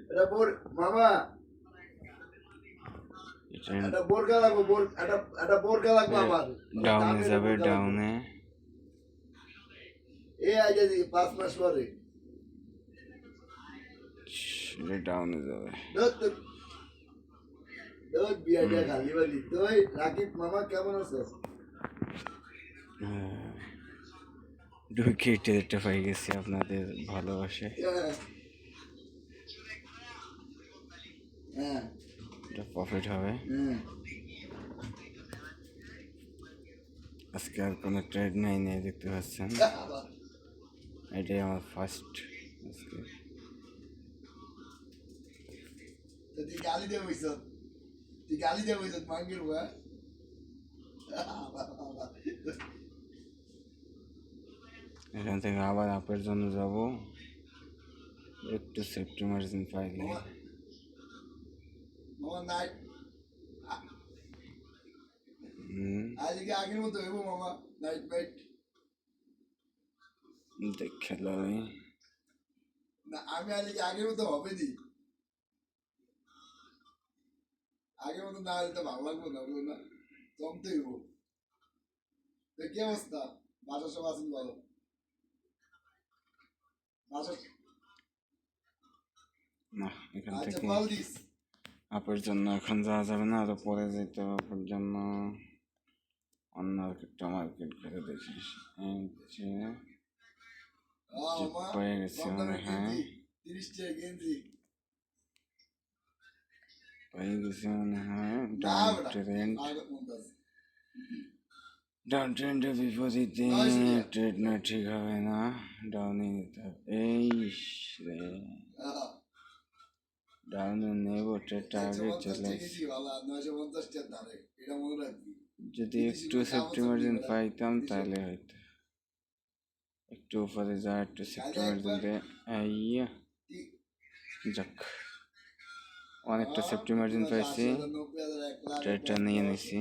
এটা বোর মামা এটা বোরকা লাগবো এটা বোরকা লাগবো আমার ডাউনে যাবে ডাউনে আজ 5 মাস পরে ডাউনে যাবে বিয়াটা খালি বালি তুই রাকিব মামা কেমন আছো কেটে এটা পাই গেছি আপনাদের ভালোবাসে এটা প্রফিট হবে আজকে আর কোনো ট্রেড নাই নেই দেখতে পাচ্ছেন এটাই আমার ফার্স্ট আজকে তুই গালি দিয়ে বইছ মাঙ্গির বা এখান থেকে আবার আপের জন্য যাব একটু সেফটি মার্জিন পাইলে মামা নাইট আজকে আগের মতো হইব মামা নাইট নাইট দেখে লই না আমি আজকে আগের মতো হবে নি আগের মতো না হলে তো ভালো লাগবে না জমতে হইব কি অবস্থা বাসার সব আছেন ভালো না এখান থেকে আপের জন্য এখন যাওয়া যাবে না আরো পরে যেতে হবে আপের জন্য অন্য একটা মার্কেট করে দেখিস পেয়ে গেছি মনে হয় পেয়ে গেছি মনে হয় ডাউন ট্রেন্ডের বিপরীতে ট্রেড না ঠিক হবে না ডাউনে নিতে হবে এই রে ডাউনে নেব ট্রেডটা আগে চলে যদি একটু সেফটি মার্জিন পাইতাম তাহলে হয়তো একটু উপরে যা একটু সেফটি মার্জিন দিয়ে যাক অনেকটা সেফটি মার্জিন পাইছি ট্রেডটা নিয়ে নিছি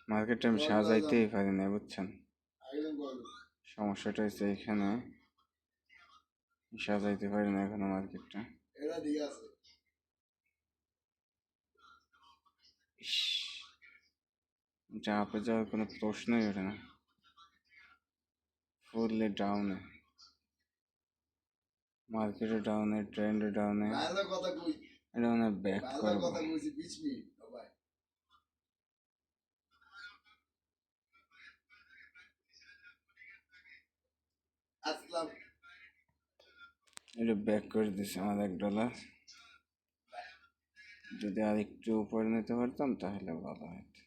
মার্কেটে আমি সাজাইতেই পারি না বুঝছেন সমস্যাটা হচ্ছে এখানে সাজাইতে পারি না এখনো মার্কেটটা আপে যাওয়ার কোনো প্রশ্নই ওঠে না ফুললি ডাউনে মার্কেটে ডাউনে ট্রেন্ডে ডাউনে এটা মানে ব্যাক করবো এটা ব্যাক করে দিছে আমার $1 যদি আর একটু উপরে নিতে পারতাম তাহলে ভালো হতো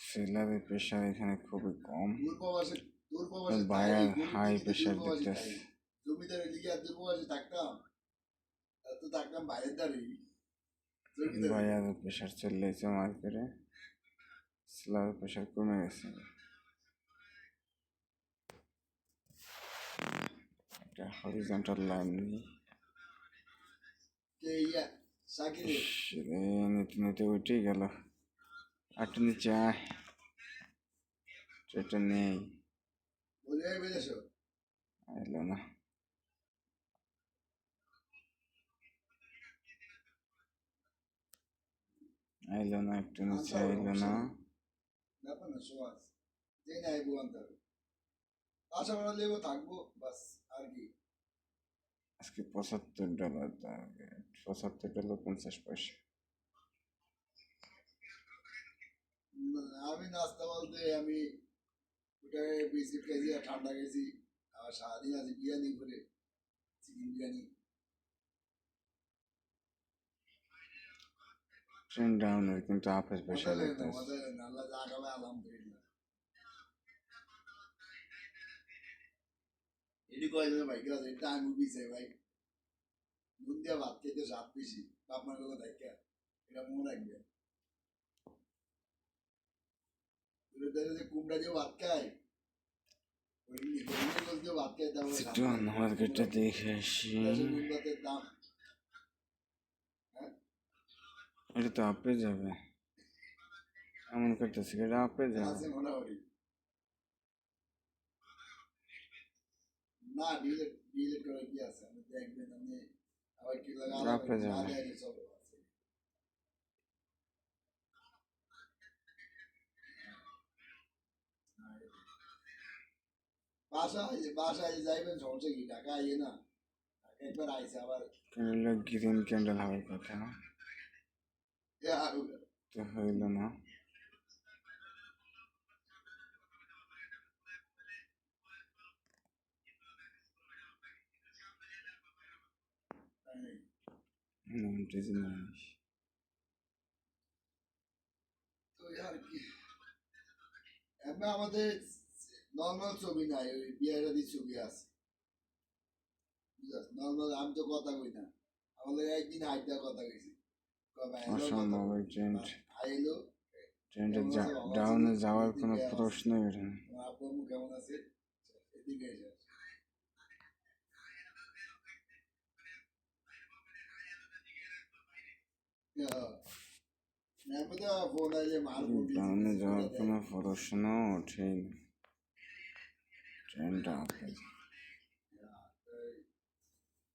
সেলারের প্রেশার এখানে খুবই কম বায়ার হাই প্রেশার দেখতেছে বায়ারের প্রেশার চলে গেছে মার্কেটে সেলারের প্রেশার কমে গেছে এটা হরিজন্টাল লাইন নিতে নিতে উঠেই গেল আটটা নিচে আয় সেটা নেই এলো না আইলো না একটু নিচে আইলো না আজকে $75 টার্গেট $75.50 আমি নাস্তা বলতে আমি বিস্কিট খেয়েছি আর ঠান্ডা খেয়েছি আর সারাদিন আছে বিরিয়ানি করে চিকেন বিরিয়ানি ট্রেন ডাউনের কিন্তু আপের প্রেশার এটি কয়েকজন ভাই কেউ এটা আমি বিছে ভাই নুন দিয়ে ভাত খেতে স্বাদ বেশি আপনার কথা দেখা এটা মনে রাখবে দেশে যে কুমড়া দিয়ে ভাত খায় ওই হরিণের দিয়ে ভাত খায় তারপরে একটু অন্য মার্কেটটা দেখে আসি। দেশে নুন ভাতের দাম এটা তো আপে যাবে, এমন করতেছি এটা আপে যাবে। আছে মোটামুটি না ডিলেট করে কি আছে আমি দেখবেন আমি আবার কি লাগা আপে যাবে। চলো আছে বাসায় যাইবেন সমস্যা কি ঢাকা আইয়ে না একবার আইসে আবার গ্রিন ক্যান্ডেল হওয়ার কথা, তো হইল না। তো আর কি এমনি আমাদের নর্মাল ছবি নাই ওই বিয়ে শাদী ছবি আছে নর্মাল আমি তো কথা কই না আমাদের একদিন হাইটা কথা কইছি অসম্ভব ট্রেন্ড, আইলো ট্রেন্ডে ডাউনে যাওয়ার কোনো প্রশ্নই ওঠে না। আব্বু আম্মু কেমন আছে এদিকে এসে ডাউনে যাওয়ার কোনো প্রশ্ন ওঠেই না, ট্রেন্ড আপে,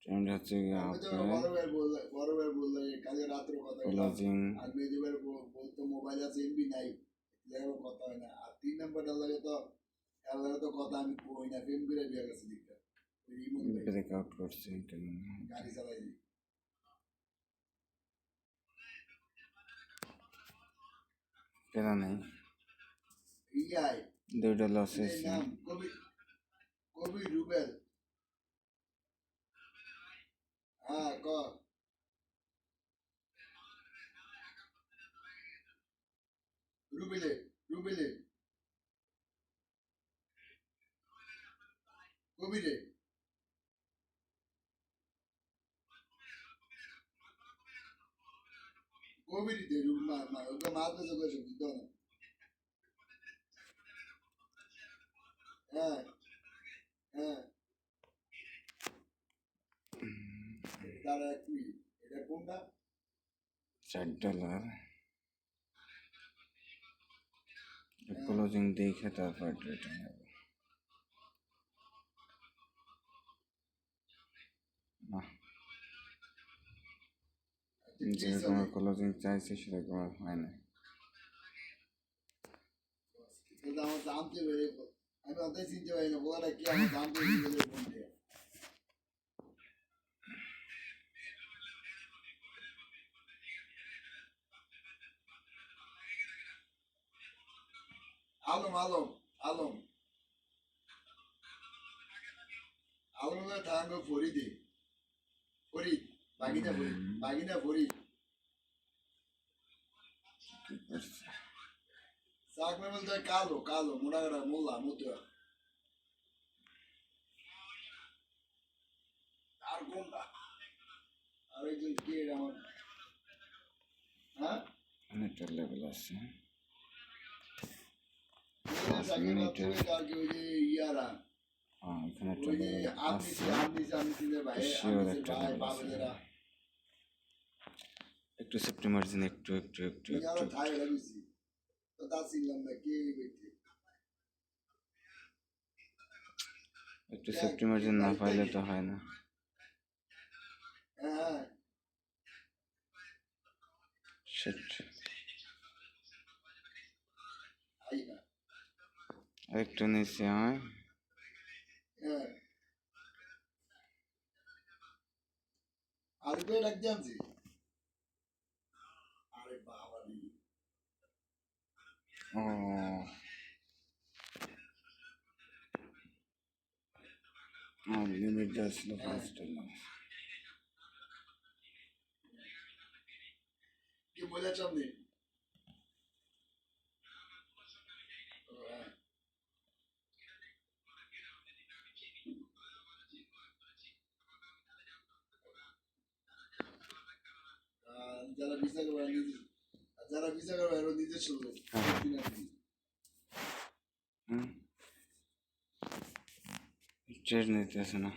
ট্রেন্ড হচ্ছে গিয়ে আপে ক্লোজিং। মোবাইল আছে এমবি নাই কথা হয় না আর 3 নাম্বারটা লাগে তো কথা আমি কই না প্রেম করে বিয়ে গেছে দিকটা ব্রেকআউট করছে কেমন গাড়ি চালাই দিই কেনা নেই, ইয়াই দুইটা লস হয়েছে। নাম কবি কবি রুবেল হ্যাঁ ক রুবেলে রুবেলে কবিরে কবিরিতে ওকে মারতে চলে এসে দিত না হ্যাঁ হ্যাঁ তার এক মিনিট এটা কোনটা $4 ক্লোজিং দেখে তারপর রিটার্ন হবে না, যেরকম ক্লোজিং চাইছে সেরকম আর হয় না। আমার জানতে পেরে আমি অতই চিনতে পারি না ওরা কি আমার জানতে পেরে ফোন দিয়ে আলম আলম আলম আলমের থাকবে ফরিদে ফরিদ বাগিনা ফরিদ চাকমে বলতে কালো কালো মোটাকাটা মোল্লা মতুয়া আর কোনটা আর একজন কে আমার হ্যাঁ অনেকটা লেভেল আছে। ইয়ারা এখানে একটা ওই যে লেভেল আপনি ভাই শিওর একটা লেভেল আছে। একটু সেফটি মার্জিন একটু একটু একটু একটু থাই লাগিয়েছি তো তা ছিলাম না কে ব্যক্তি একটু সেফটি মার্জিন না পাইলে তো হয় না। হ্যাঁ শিট, আইনা একটু নিচে হয়। হ্যাঁ আর কে ডাক দিয়েছি আরে বাবা রে লিমিট যাচ্ছিল ফার্স্ট কি বলেছেন আপনি যারা বিচার করে নিজে নিজস্ব লোক ট্রেড নিতেছে না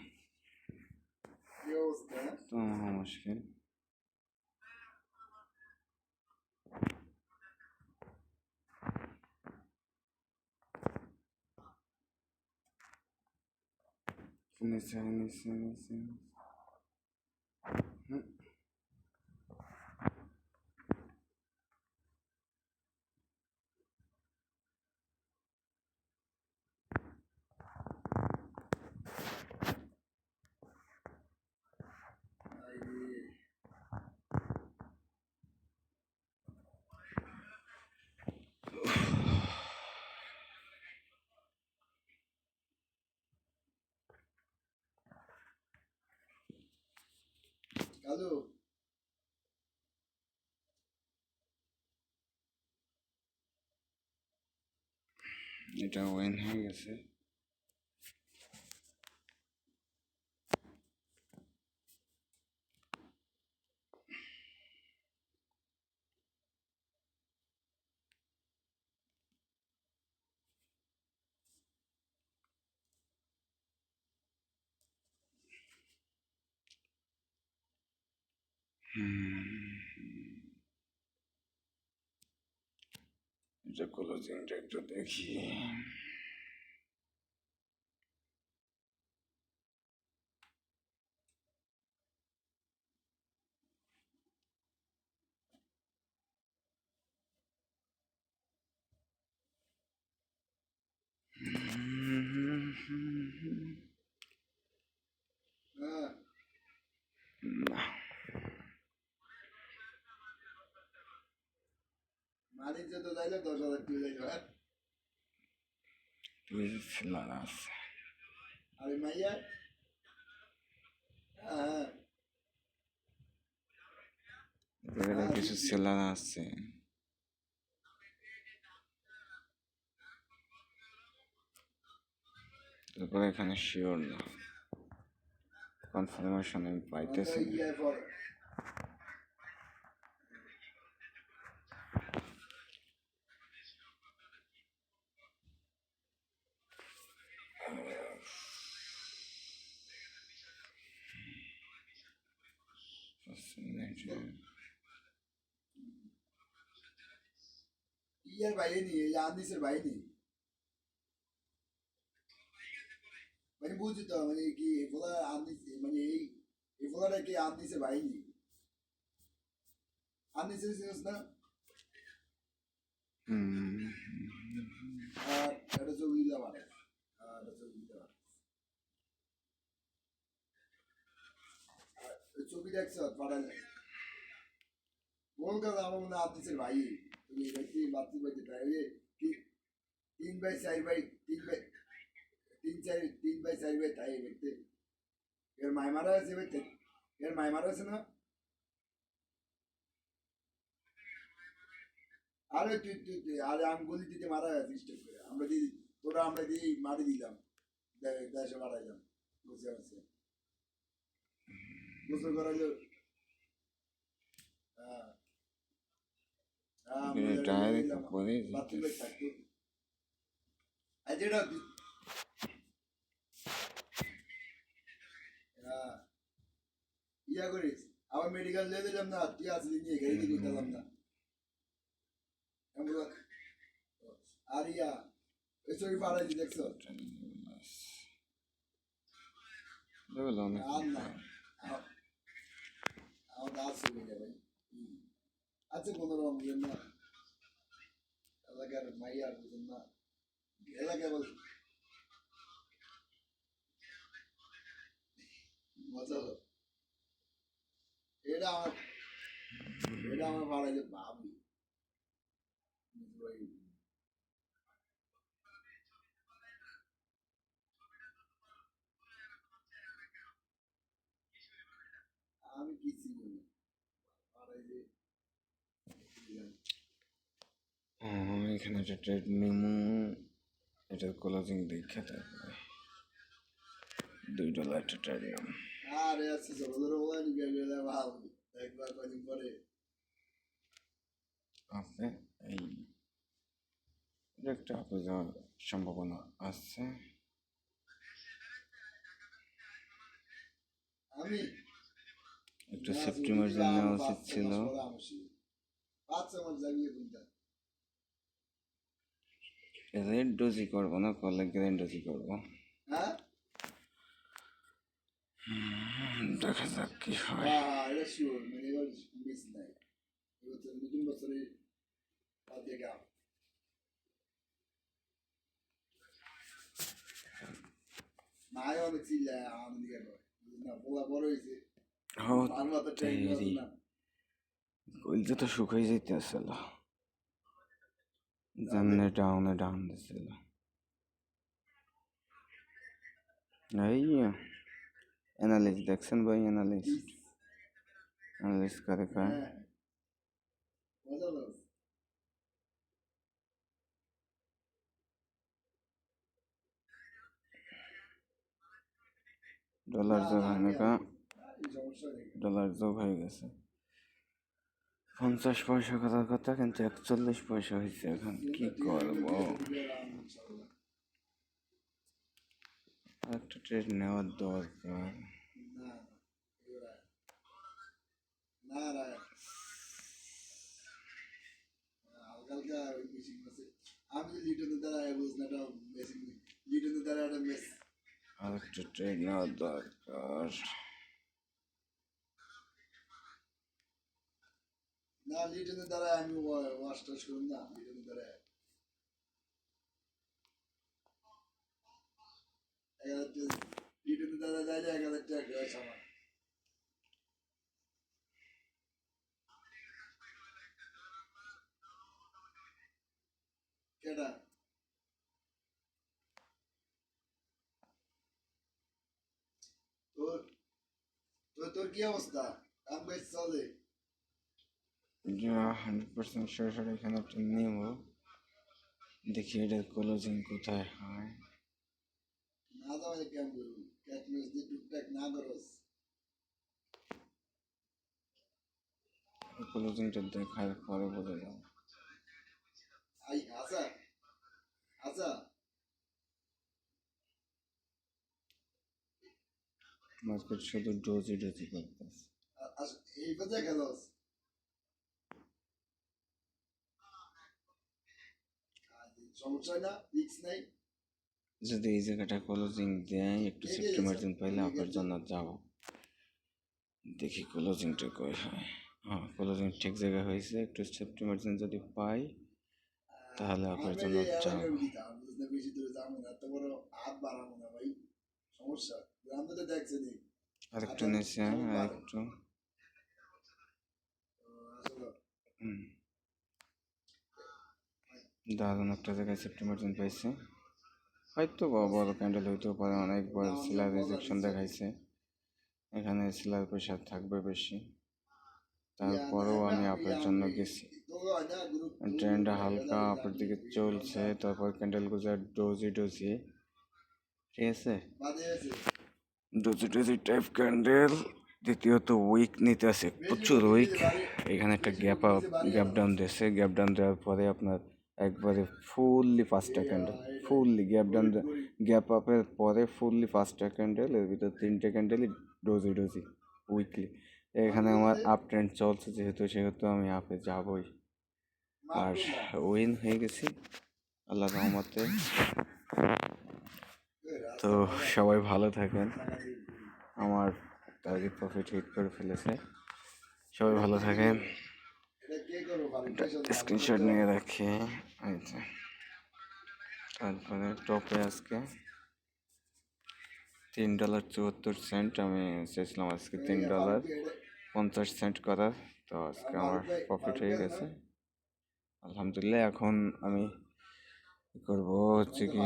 কি অবস্থা? তো মহা মুশকিল। নিচে নিচে নিচে আইরে, কালু এটা ওয়েন হয়ে গেছে। এটা ক্লোজিংটা একটু দেখি। হ্যাঁ না মানিকছে তো যাইলে 10,000 টাকা যাইলো। হ্যাঁ? ছিলার আছে, আর এই মাইয়া হ্যাঁ এবারে কিছু সেলার আছে। তারপরে এখানে শিওর না, কনফার্মেশন আমি পাইতেছি না। ইয়ে পর ইয়ার বাইরে নেই, এই আনিসের বাইরে নেই। মানে বুঝছি তো, মানে কি এগুলা আনিস, মানে এই ফলাটা কি আনিসের বাইরে নেই? আনিসের জিনিস না। আর এটা ছবি দিতে পারে, আর এটা ছবি দিতে পারে। ছবি দেখছ পাঠালে কলকাতা আমার মনে হয় আনিসের ভাই। তুমি ব্যক্তি মাতৃভাই যেটা ওই যে তিন বাই চার বাই তিন বাই তিন বাই চার বাই তাই ব্যক্তি এর মায় মারা আছে ব্যক্তি, এর মায় মারা আছে না। আরে তুই আরে আমি গলি দিতে মারা আছে স্টেপ করে, আমরা দিদি তোরা আমরা দিই মারি দিলাম, দেশে মারাইলাম, বুঝতে পারছি গোসল করাইলো। হ্যাঁ হ্যাঁ ডাইরেক্ট করে বাথরুমে থাকতো আর যেটা ইয়া করিস আবার মেডিকেল দিয়ে দিলাম না, তুই আসলি নিয়ে গাড়ি দিয়ে দিলাম না। আর ইয়া ওই ছবি পাড়াই দেখছো আর না আমার দাঁত ছবি ভাই। আচ্ছা কোনো রকম না এলাকার মাইয়ার বুঝুন না এলাকায় বল মজা হলো। এটা আমার পাড়াই যে ভাবি আমি কিছু বলি পাড়াই যে এখানে একটা ট্রেড মেমো, এটার ক্লোজিং দেখে তারপরে $2 একটা ট্রেড মেমো আরে আচ্ছা চলো ধরো বলা নিবে গেলে ভাব একবার কদিন পরে আছে। এই একটা আপে যাওয়ার সম্ভাবনা আছে। আমি একটু সেফটি মার্জিন নেওয়া উচিত ছিল। রেড ডোজই করবো না, করলে গ্রেন ডোজই করবো। হ্যাঁ দেখা যাক কি হয়। এটা শিওর, মানে এবার মিস নাই, এবার তো নতুন বছরে দেখা মায় অনেক চিল্লা আনন্দ গেল না, পোলা বড় হয়েছে মাথা ট্রেন না। কইলতে তো শুকাই যাইতে আসছিল, জামনে ডাউনে ডাউন দিছিল। এই অ্যানালিস্ট দেখছেন ভাই? অ্যানালিস্ট করে কয় মজা লাগছে। ডলার যোগ হয় না কা, সমস্যা নেই। ডলার যোগ হয়ে গেছে। 50 পয়সা করার কথা, কিন্তু 41 পয়সা হয়েছে। এখন কি করবো? একটা ট্রেড নেওয়ার দরকার। না না হালকা ওই মেশিন আছে, আমি লিটনের দ্বারা বুঝ না, মেশিন লিটনের দ্বারা একটা মেস আর একটা ট্রেড নেওয়ার দরকার। না, লিটনের দ্বারা আমি ওয়াশ টাশ করুন না, লিটনের দ্বারা 1000 লিটনের দ্বারা যাইলে 1000 টাকা সামান। কেডা তোর তোর কি অবস্থা? কাম কাজ চলে? 100% সরাসরি এখানে একটা নেব, দেখি এটার ক্লোজিং কোথায় হয়। না দাও কেমন করবো, ক্যাট ম্যাচ দিয়ে টুকটাক না করস। ক্লোজিংটা দেখার পরে বোঝা যাবে। আই আচ্ছা আচ্ছা মার্কেট শুধু ডোজি করতেছে। আচ্ছা এই কথা খেলোস সমস্যা হয় না, রিক্স নাই। যদি এই জায়গাটা ক্লোজিং দেয়, একটু সেফটি মার্জিন পাইলে আপনার জন্য যাব। দেখি ক্লোজিংটা কই হয়। হ্যাঁ, ক্লোজিং ঠিক জায়গায় হয়েছে। একটু সেফটি মার্জিন যদি পাই তাহলে আপনার জন্য যাব। বেশি দূরে যাবো না, এত বড় হাত বাড়াবো না ভাই, সমস্যা। আমি তো দেখছি নি আরেকটু নিচে, আরেকটু। দারুণ একটা জায়গায় সেফটি মার্জিন পাইছে। হয়তো বড় ক্যান্ডেল হইতেও পারে, অনেকবার সেলার রিজেকশন দেখাইছে। এখানে সেলার প্রেশার থাকবে বেশি, তারপরেও আমি আপের জন্য গেছি। ট্রেন্ডটা হালকা আপের দিকে চলছে, তারপর ক্যান্ডেল গুজার ডোজি ঠিক আছে, ডোজি টাইপ ক্যান্ডেল। দ্বিতীয়ত উইক নিতে আছে, প্রচুর উইক। এখানে একটা গ্যাপ ডাউন দিয়েছে, গ্যাপ ডাউন দেওয়ার পরে আপনার একবারে fully fast candle, fully gap আপের পরে ফুললি ফাস্ট ক্যান্ডেল, এর ভিতর 3টে ক্যান্ডেলই ডোজি উইকলি। এখানে আমার আপ ট্রেন্ড চলছে সেহেতু আমি আপে যাবই। আর উইন হয়ে গেছি আল্লাহ রহমতে। তো সবাই ভালো থাকেন। আমার টার্গেট প্রফিট হিট করে ফেলেছে। সবাই ভালো থাকেন। স্ক্রিনশট নিয়ে রাখি। তারপরে টপে আজকে $3.74 আমি চেয়েছিলাম আজকে $3.50 করার। তো আজকে আমার প্রফিট হয়ে গেছে আলহামদুলিল্লাহ। এখন আমি করবো হচ্ছে কি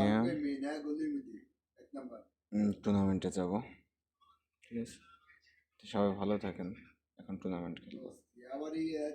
টুর্নামেন্টে যাব। ঠিক আছে, সবাই ভালো থাকেন। এখন টুর্নামেন্ট খেলবো।